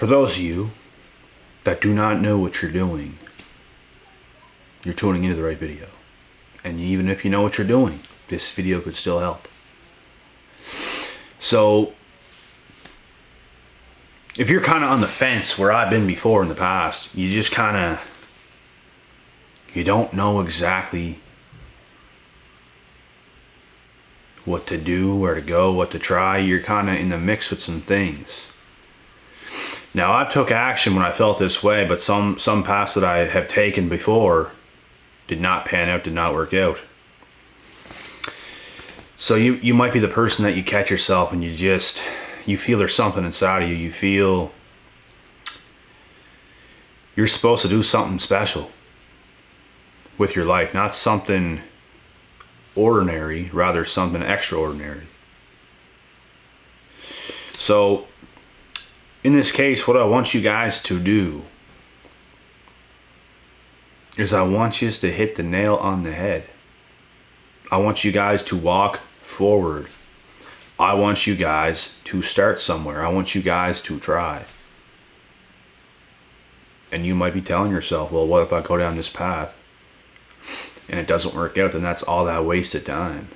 For those of you that do not know what you're doing, you're tuning into the right video. And even if you know what you're doing, this video could still help. So, if you're kind of on the fence where I've been before in the past, you just kind of, you don't know exactly what to do, where to go, what to try. You're kind of in the mix with some things. Now, I've took action when I felt this way, but some paths that I have taken before did not pan out, did not work out. So you might be the person that you catch yourself and you feel there's something inside of you. You feel you're supposed to do something special with your life, not something ordinary, rather something extraordinary. So in this case, what I want you guys to do is I want you to hit the nail on the head. I want you guys to walk forward. I want you guys to start somewhere. I want you guys to try. And you might be telling yourself, well, what if I go down this path and it doesn't work out? Then that's all that wasted time.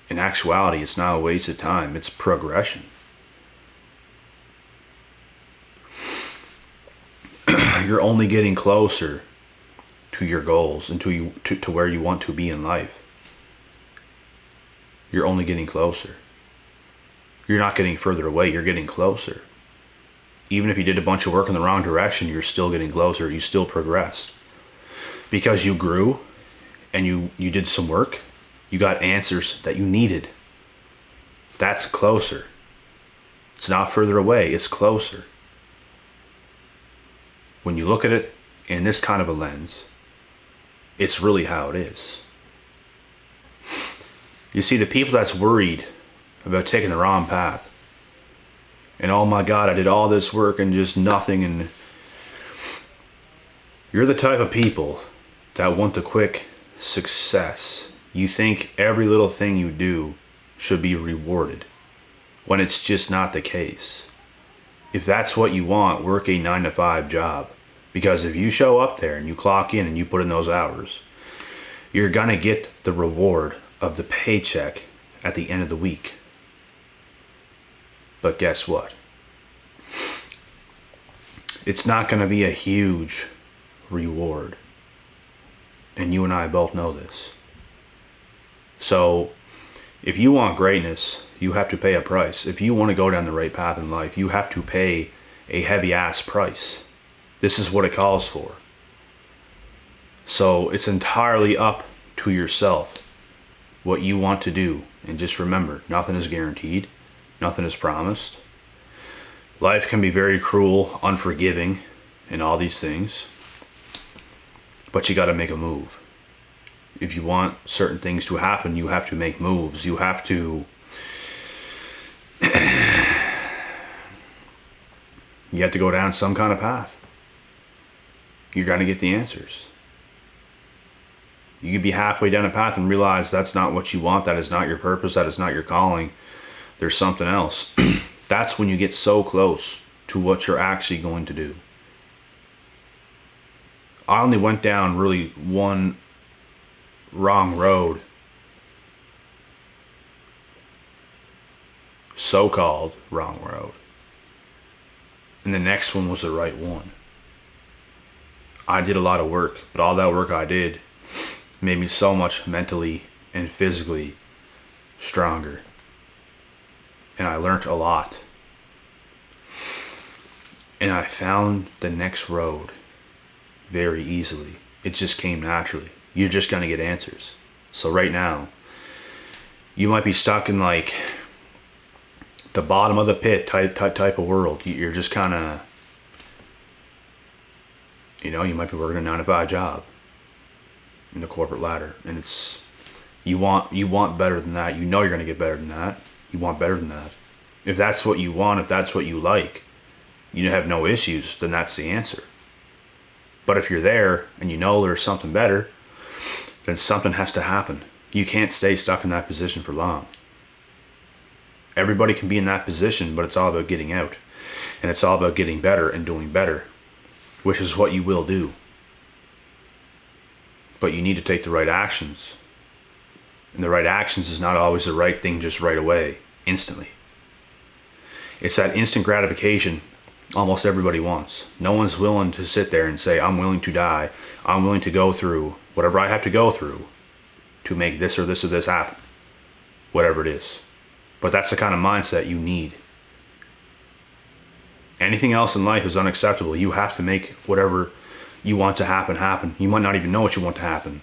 In actuality, it's not a waste of time. It's progression. You're only getting closer to your goals and to where you want to be in life. You're only getting closer. You're not getting further away, you're getting closer. Even if you did a bunch of work in the wrong direction, you're still getting closer. You still progressed. Because you grew and you did some work, you got answers that you needed. That's closer. It's not further away, it's closer. When you look at it in this kind of a lens, it's really how it is. You see, the people that's worried about taking the wrong path, and oh my God, I did all this work and just nothing, and you're the type of people that want the quick success. You think every little thing you do should be rewarded, when it's just not the case. If that's what you want, work a 9-to-5 job. Because if you show up there and you clock in and you put in those hours, you're gonna get the reward of the paycheck at the end of the week. But guess what? It's not gonna be a huge reward. And you and I both know this. So if you want greatness, you have to pay a price. If you want to go down the right path in life, you have to pay a heavy ass price. This is what it calls for. So it's entirely up to yourself what you want to do. And just remember, nothing is guaranteed. Nothing is promised. Life can be very cruel, unforgiving, and all these things. But you got to make a move. If you want certain things to happen, you have to make moves. You have to go down some kind of path. You're going to get the answers. You could be halfway down a path and realize that's not what you want. That is not your purpose. That is not your calling. There's something else. That's when you get so close to what you're actually going to do. I only went down really one wrong road. So-called wrong road. And the next one was the right one. I did a lot of work, but all that work I did made me so much mentally and physically stronger. And I learned a lot. And I found the next road very easily. It just came naturally. You're just going to get answers. So right now, you might be stuck in like the bottom of the pit type of world. You're just kind of, you might be working a 9-to-5 job in the corporate ladder, and it's you want better than that. You're going to get better than that. You want better than that. If that's what you want, if that's what you like, you have no issues, then that's the answer. But if you're there and there's something better, then something has to happen. You can't stay stuck in that position for long. Everybody can be in that position, but it's all about getting out. And it's all about getting better and doing better, which is what you will do. But you need to take the right actions. And the right actions is not always the right thing just right away, instantly. It's that instant gratification almost everybody wants. No one's willing to sit there and say, I'm willing to die. I'm willing to go through whatever I have to go through to make this or this or this happen. Whatever it is. But that's the kind of mindset you need. Anything else in life is unacceptable. You have to make whatever you want to happen, happen. You might not even know what you want to happen.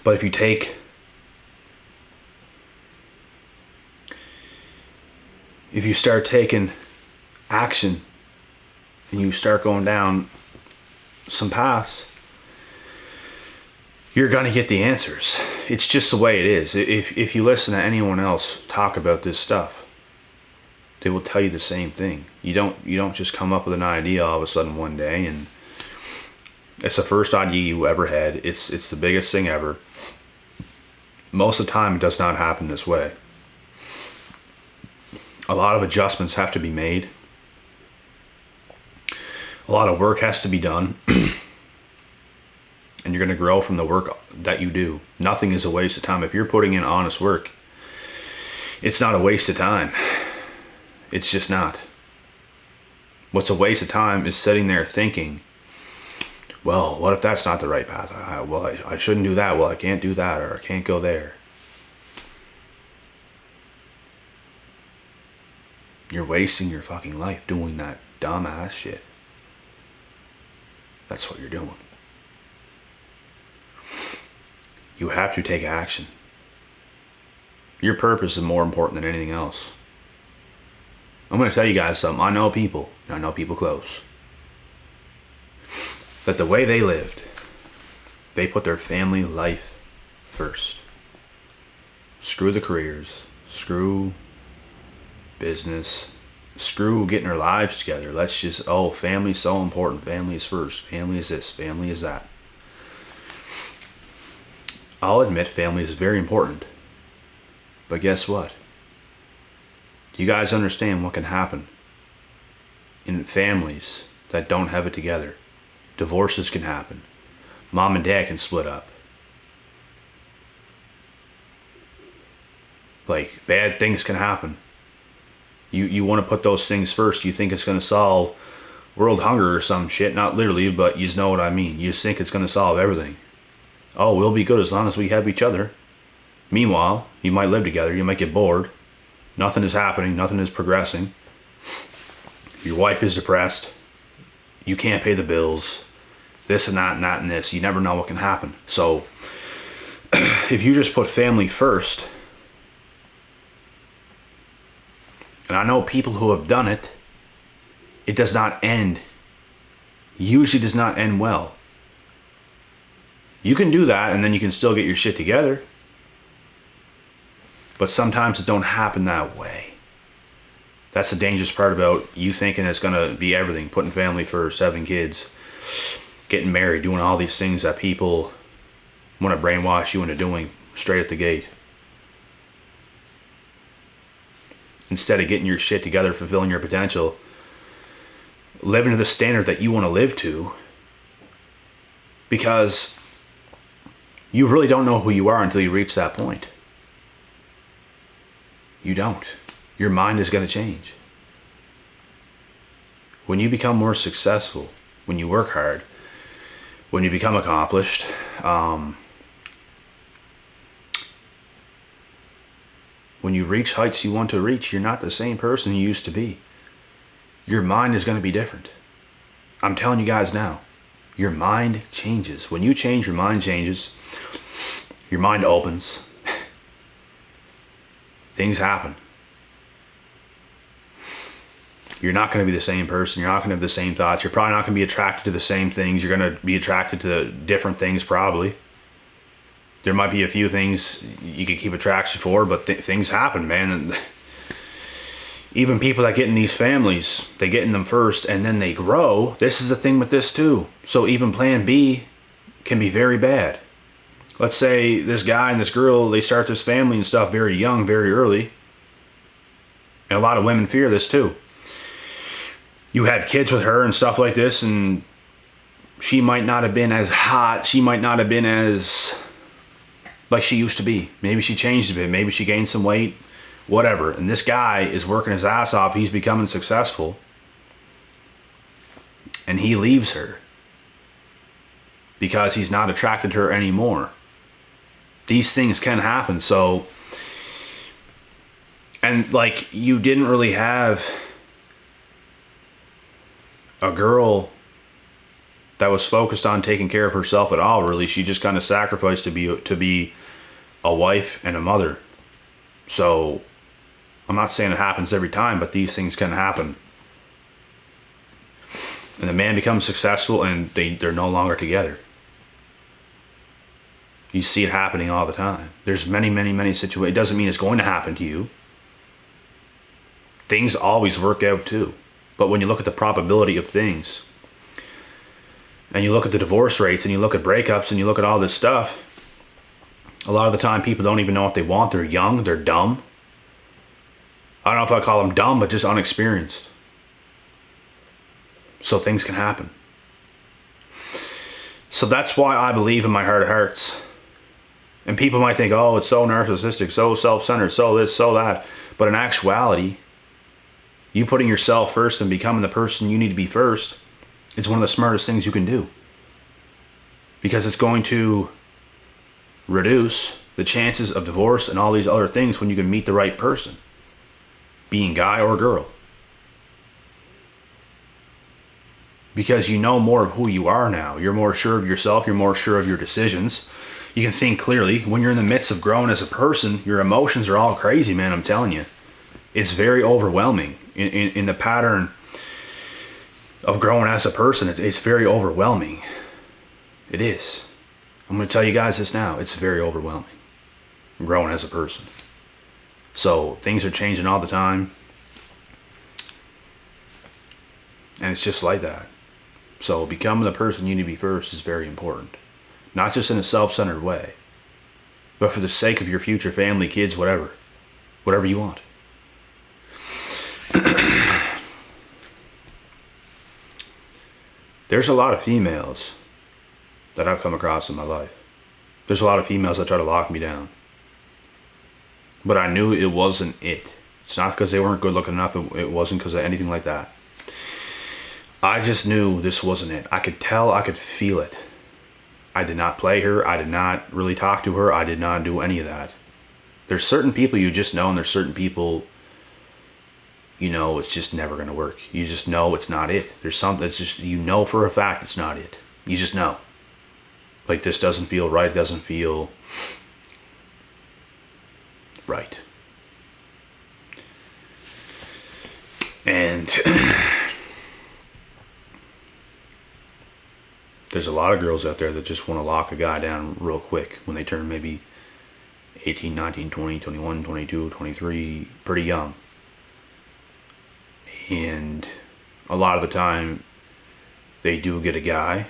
But if you start taking action and you start going down some paths, you're going to get the answers. It's just the way it is. If you listen to anyone else talk about this stuff, they will tell you the same thing. You don't just come up with an idea all of a sudden one day and it's the first idea you ever had. It's the biggest thing ever. Most of the time it does not happen this way. A lot of adjustments have to be made. A lot of work has to be done. And you're going to grow from the work that you do. Nothing is a waste of time. If you're putting in honest work, it's not a waste of time. It's just not. What's a waste of time is sitting there thinking, well, what if that's not the right path? I shouldn't do that. Well, I can't do that, or I can't go there. You're wasting your fucking life doing that dumbass shit. That's what you're doing. You have to take action. Your purpose is more important than anything else. I'm going to tell you guys something. I know people, and I know people close, that the way they lived, they put their family life first. Screw the careers. Screw business. Screw getting their lives together. Let's just, family's so important. Family is first. Family is this. Family is that. I'll admit family is very important. But guess what? Do you guys understand what can happen in families that don't have it together? Divorces can happen. Mom and dad can split up. Like, bad things can happen. You want to put those things first. You think it's going to solve world hunger or some shit. Not literally, but you know what I mean. You think it's going to solve everything. Oh, we'll be good as long as we have each other. Meanwhile, you might live together. You might get bored. Nothing is happening. Nothing is progressing. Your wife is depressed. You can't pay the bills. This and that and that and this. You never know what can happen. So, if you just put family first, and I know people who have done it, it does not end, usually does not end well. You can do that and then you can still get your shit together. But sometimes it don't happen that way. That's the dangerous part about you thinking it's going to be everything. Putting family first, having kids, getting married, doing all these things that people want to brainwash you into doing straight at the gate. Instead of getting your shit together, fulfilling your potential, living to the standard that you want to live to, because you really don't know who you are until you reach that point. You don't. Your mind is going to change. When you become more successful, when you work hard, when you become accomplished, when you reach heights you want to reach, you're not the same person you used to be. Your mind is going to be different. I'm telling you guys now, your mind changes. When you change, your mind changes. Your mind opens. Things happen. You're not going to be the same person. You're not going to have the same thoughts. You're probably not going to be attracted to the same things. You're going to be attracted to different things probably. There might be a few things you could keep attraction for, but things happen, man. And even people that get in these families, they get in them first and then they grow. This is the thing with this too. So even plan B can be very bad. let's say this guy and this girl, they start this family and stuff very young, very early. And a lot of women fear this too. You have kids with her and stuff like this, and she might not have been as hot. She might not have been as like she used to be. Maybe she changed a bit. Maybe she gained some weight, whatever. And this guy is working his ass off. He's becoming successful. And he leaves her because he's not attracted to her anymore. These things can happen. So, and like, you didn't really have a girl that was focused on taking care of herself at all, really. She just kind of sacrificed to be a wife and a mother. So I'm not saying it happens every time, but these things can happen. And the man becomes successful and they're no longer together. You see it happening all the time. There's many, many, many situations. It doesn't mean it's going to happen to you. Things always work out too. But when you look at the probability of things, and you look at the divorce rates, and you look at breakups, and you look at all this stuff, a lot of the time people don't even know what they want. They're young, they're dumb. I don't know if I call them dumb, but just unexperienced. So things can happen. So that's why I believe in my heart of hearts. And people might think, oh, it's so narcissistic, so self-centered, so this, so that. But in actuality, you putting yourself first and becoming the person you need to be first is one of the smartest things you can do. Because it's going to reduce the chances of divorce and all these other things when you can meet the right person, being guy or girl. Because you know more of who you are now. You're more sure of yourself. You're more sure of your decisions. You can think clearly. When you're in the midst of growing as a person, your emotions are all crazy, man, I'm telling you. It's very overwhelming. In the pattern of growing as a person, it's very overwhelming. It is. I'm going to tell you guys this now. It's very overwhelming. Growing as a person. So things are changing all the time. And it's just like that. So becoming the person you need to be first is very important. Not just in a self-centered way, but for the sake of your future family, kids, whatever. Whatever you want. There's a lot of females that I've come across in my life. There's a lot of females that try to lock me down. But I knew it wasn't it. It's not because they weren't good looking enough. It wasn't because of anything like that. I just knew this wasn't it. I could tell, I could feel it. I did not play her. I did not really talk to her. I did not do any of that. There's certain people you just know, and there's certain people, you know, it's just never going to work. You just know it's not it. There's something that's just, you know for a fact it's not it. You just know. Like, this doesn't feel right. It doesn't feel right. And there's a lot of girls out there that just want to lock a guy down real quick when they turn maybe 18, 19, 20, 21, 22, 23, pretty young. And a lot of the time they do get a guy,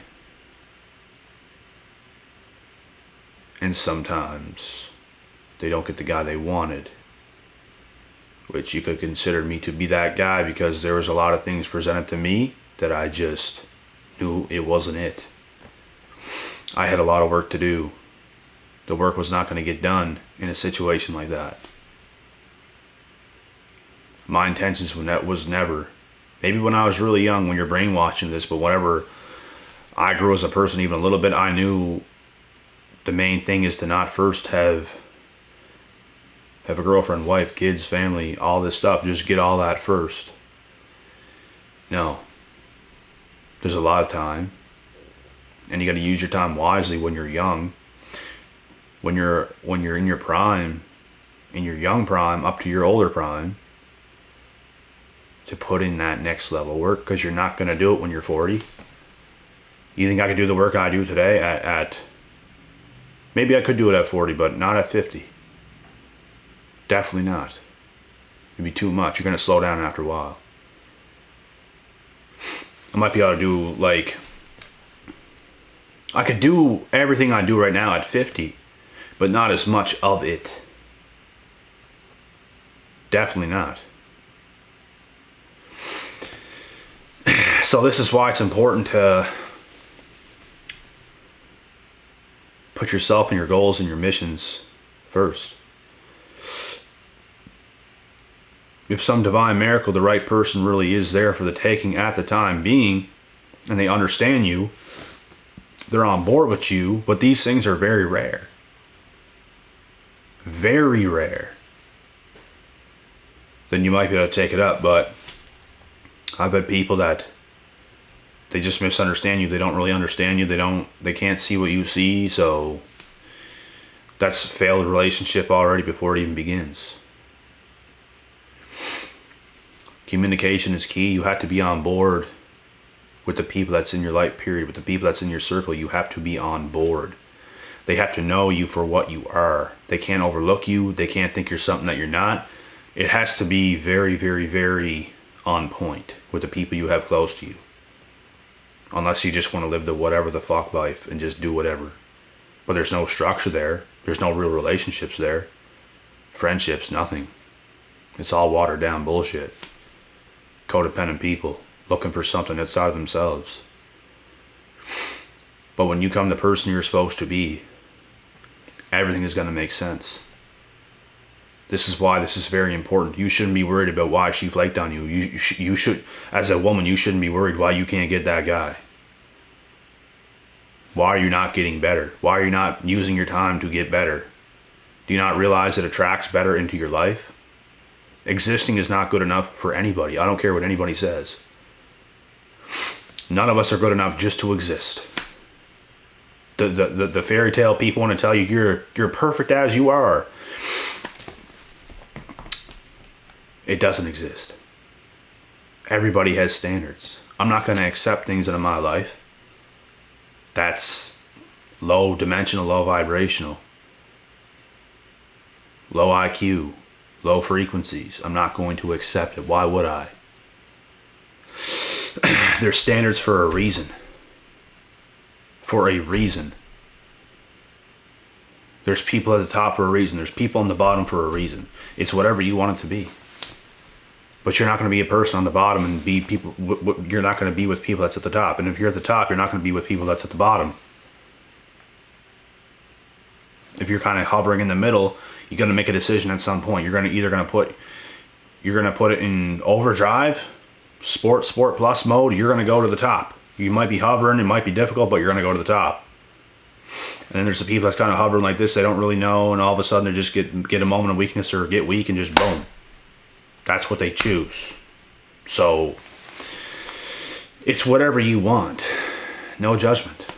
and sometimes they don't get the guy they wanted, which you could consider me to be that guy, because there was a lot of things presented to me that I just knew it wasn't it. I had a lot of work to do. The work was not going to get done in a situation like that. My intentions was never, maybe when I was really young, when you're brainwashing this, but whenever I grew as a person even a little bit, I knew the main thing is to not first have a girlfriend, wife, kids, family, all this stuff. Just get all that first. No. There's a lot of time. And you got to use your time wisely when you're young. When you're in your prime, in your young prime up to your older prime, to put in that next level work, because you're not going to do it when you're 40. You think I could do the work I do today at maybe I could do it at 40, but not at 50. Definitely not. It'd be too much. You're going to slow down after a while. I might be able to do like I could do everything I do right now at 50, but not as much of it. Definitely not. So this is why it's important to put yourself and your goals and your missions first. If some divine miracle, the right person really is there for the taking at the time being, and they understand you, they're on board with you, but these things are very rare. Very rare. Then you might be able to take it up, but I've had people that they just misunderstand you. They don't really understand you. They can't see what you see, so that's a failed relationship already before it even begins. Communication is key. You have to be on board with the people that's in your life, period. With the people that's in your circle, you have to be on board. They have to know you for what you are. They can't overlook you. They can't think you're something that you're not. It has to be very, very, very on point with the people you have close to you. Unless you just want to live the whatever the fuck life and just do whatever. But there's no structure there. There's no real relationships there. Friendships, nothing. It's all watered down bullshit. Codependent people looking for something outside of themselves. But when you become the person you're supposed to be, everything is going to make sense. This is why this is very important. You shouldn't be worried about why she flaked on you. You should, as a woman, you shouldn't be worried why you can't get that guy. Why are you not getting better? Why are you not using your time to get better? Do you not realize it attracts better into your life? Existing is not good enough for anybody. I don't care what anybody says. None of us are good enough just to exist. The fairy tale people want to tell you you're perfect as you are. It doesn't exist. Everybody has standards. I'm not going to accept things into my life that's low dimensional, low vibrational, low IQ, low frequencies. I'm not going to accept it. Why would I? There's standards for a reason. For a reason. There's people at the top for a reason. There's people on the bottom for a reason. It's whatever you want it to be. But you're not going to be a person on the bottom and be people. You're not going to be with people that's at the top. And if you're at the top, you're not going to be with people that's at the bottom. If you're kind of hovering in the middle, you're going to make a decision at some point. You're going to put it in overdrive, sport plus mode. You're going to go to the top. You might be hovering. It might be difficult, but you're going to go to the top. And then there's the people that's kind of hovering like this. They don't really know, and all of a sudden they just get a moment of weakness or get weak and just boom. That's what they choose. So it's whatever you want. No judgment.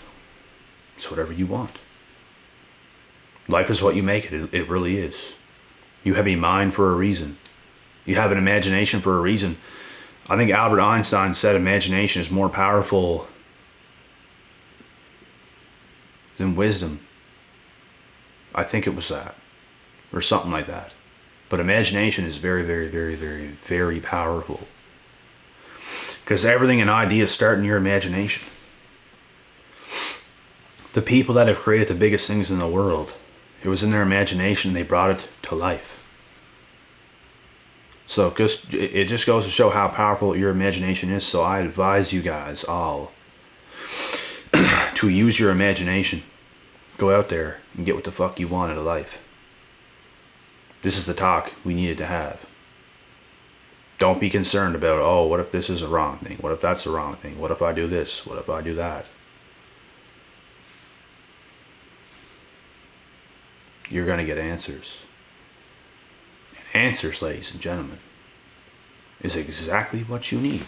It's whatever you want. Life is what you make it. It really is. You have a mind for a reason. You have an imagination for a reason. I think Albert Einstein said imagination is more powerful than wisdom. I think it was that. Or something like that. But imagination is very, very, very, very, very powerful. Because everything and ideas start in your imagination. The people that have created the biggest things in the world, it was in their imagination, they brought it to life. So it just goes to show how powerful your imagination is. So I advise you guys all to use your imagination. Go out there and get what the fuck you want out of life. This is the talk we needed to have. Don't be concerned about, oh, what if this is a wrong thing? What if that's the wrong thing? What if I do this? What if I do that? You're going to get answers. And answers, ladies and gentlemen, is exactly what you need.